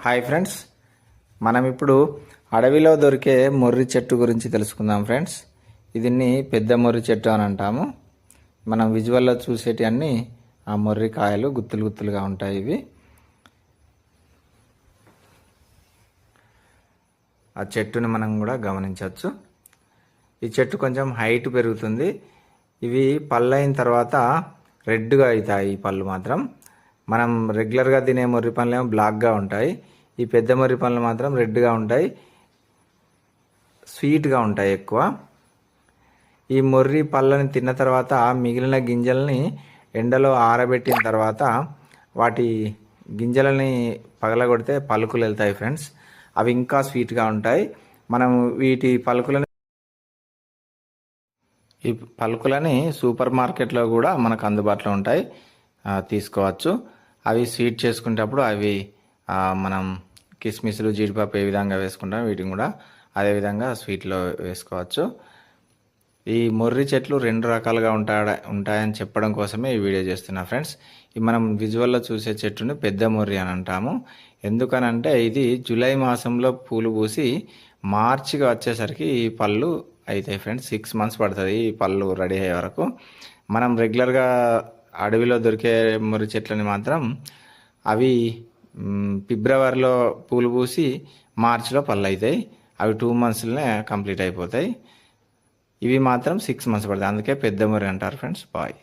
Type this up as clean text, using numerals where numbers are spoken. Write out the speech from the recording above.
Hi friends, మనం ఇప్పుడు అడవిలో దొరికే మొర్రి చెట్టు గురించి తెలుసుకుందాం ఫ్రెండ్స్. దీన్ని పెద్ద మొర్రి చెట్టు అని అంటాము. మనం విజువల్లో చూసేటి అన్నీ ఆ మొర్రి కాయలు గుత్తులు గుత్తులుగా ఉంటాయి. ఇవి ఆ చెట్టుని మనం కూడా గమనించవచ్చు. ఈ చెట్టు కొంచెం హైట్ పెరుగుతుంది. ఇవి పళ్ళు అయిన తర్వాత రెడ్గా అవుతాయి. ఈ పళ్ళు మాత్రం మనం రెగ్యులర్గా తినే మొర్రి పండ్లు ఏమో బ్లాక్గా ఉంటాయి. ఈ పెద్ద మొర్రి పండ్లు మాత్రం రెడ్గా ఉంటాయి, స్వీట్గా ఉంటాయి ఎక్కువ. ఈ మొర్రి పళ్ళని తిన్న తర్వాత మిగిలిన గింజల్ని ఎండలో ఆరబెట్టిన తర్వాత వాటి గింజలని పగలగొడితే పలుకులు వెళ్తాయి ఫ్రెండ్స్. అవి ఇంకా స్వీట్గా ఉంటాయి. మనం వీటి ఈ పలుకులని సూపర్ మార్కెట్లో కూడా మనకు అందుబాటులో ఉంటాయి, తీసుకోవచ్చు. అవి స్వీట్ చేసుకునేటప్పుడు అవి మనం కిస్మిస్లు జీడిపప్పు ఏ విధంగా వేసుకుంటాం వీటిని కూడా అదే విధంగా స్వీట్లో వేసుకోవచ్చు. ఈ మొర్రి చెట్లు రెండు రకాలుగా ఉంటాయని చెప్పడం కోసమే ఈ వీడియో చేస్తున్నా ఫ్రెండ్స్. ఈ మనం విజువల్లో చూసే చెట్టుని పెద్ద మొర్రి అని అంటాము. ఎందుకనంటే ఇది జూలై మాసంలో పూలు పూసి మార్చిగా వచ్చేసరికి ఈ పళ్ళు అవుతాయి ఫ్రెండ్స్. 6 months పడుతుంది ఈ పళ్ళు రెడీ అయ్యే వరకు. మనం రెగ్యులర్గా అడవిలో దొరికే మొర్రి చెట్లని మాత్రం అవి ఫిబ్రవరిలో పూలు పూసి మార్చిలో పళ్ళు అవుతాయి. అవి 2 monthsలోనే కంప్లీట్ అయిపోతాయి. ఇవి మాత్రం 6 months పడతాయి. అందుకే పెద్ద మొర్రి అంటారు ఫ్రెండ్స్. బాయ్.